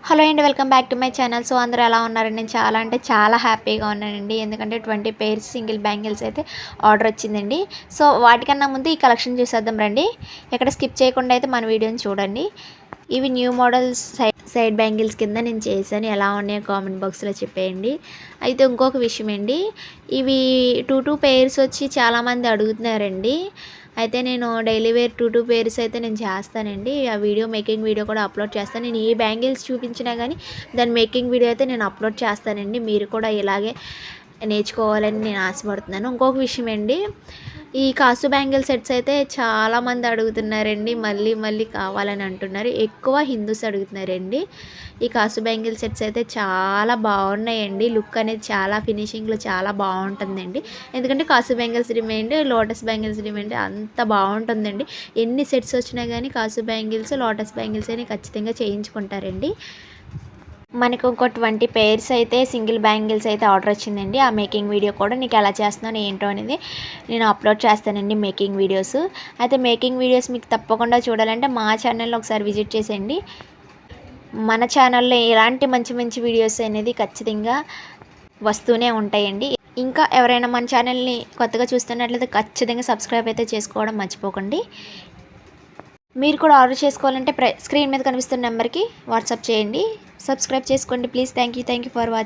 Hello అండి, welcome back to my channel. So అందరూ ఎలా ఉన్నారండి? నేను చాలా అంటే చాలా హ్యాపీగా ఉన్నానండి. ఎందుకంటే 20 పేర్స్ సింగిల్ బ్యాంగిల్స్ అయితే ఆర్డర్ వచ్చిందండి. సో వాటికన్నా ముందు ఈ కలెక్షన్ చూసేద్దాం రండి. ఎక్కడ స్కిప్ చేయకుండా అయితే మన వీడియోని చూడండి. ఇవి న్యూ మోడల్స్ సైడ్ బ్యాంగిల్స్ కింద నేను చేశాను. ఎలా ఉన్నాయో కామెంట్ బాక్స్లో చెప్పేయండి. అయితే ఇంకొక విషయం అండి, ఇవి 2 పేర్స్ వచ్చి చాలామంది అడుగుతున్నారండి. అయితే నేను డైలీ వేర్ 2 పేర్స్ అయితే నేను చేస్తానండి. ఆ మేకింగ్ వీడియో కూడా అప్లోడ్ చేస్తాను. నేను ఏ బ్యాంగిల్స్ చూపించినా కానీ దాని మేకింగ్ వీడియో అయితే నేను అప్లోడ్ చేస్తానండి. మీరు కూడా ఇలాగే నేర్చుకోవాలని నేను ఆశపడుతున్నాను. ఇంకొక విషయం అండి, ఈ కాసు బ్యాంగిల్ సెట్స్ అయితే చాలామంది అడుగుతున్నారండి. మళ్ళీ మళ్ళీ కావాలని అంటున్నారు. ఎక్కువ హిందూస్ అడుగుతున్నారండి. ఈ కాసు బ్యాంగిల్ సెట్స్ అయితే చాలా బాగున్నాయండి. లుక్ అనేది చాలా ఫినిషింగ్లో చాలా బాగుంటుందండి. ఎందుకంటే kasu bangles demand, lotus bangles demand అంత బాగుంటుందండి. ఎన్ని సెట్స్ వచ్చినా కానీ కాసు బ్యాంగిల్స్, లోటస్ బ్యాంగిల్స్ అని ఖచ్చితంగా చేయించుకుంటారండి. మనకు ఇంకో 20 పేర్స్ అయితే సింగిల్ బ్యాంగిల్స్ అయితే ఆర్డర్ వచ్చిందండి. ఆ మేకింగ్ వీడియో కూడా నీకు ఎలా చేస్తున్నాను ఏంటో అనేది నేను అప్లోడ్ చేస్తానండి, మేకింగ్ వీడియోస్. అయితే మేకింగ్ వీడియోస్ మీకు తప్పకుండా చూడాలంటే మా ఛానల్లో ఒకసారి విజిట్ చేసేయండి. మన ఛానల్లో ఇలాంటి మంచి మంచి వీడియోస్ అనేది ఖచ్చితంగా వస్తూనే ఉంటాయండి. ఇంకా ఎవరైనా మన ఛానల్ని కొత్తగా చూస్తున్నట్లయితే ఖచ్చితంగా సబ్స్క్రైబ్ అయితే చేసుకోవడం మర్చిపోకండి. మీరు కూడా ఆర్డర్ చేసుకోవాలంటే స్క్రీన్ మీద కనిపిస్తున్న నెంబర్కి వాట్సాప్ చేయండి. సబ్స్క్రైబ్ చేసుకోండి please. Thank you for watching.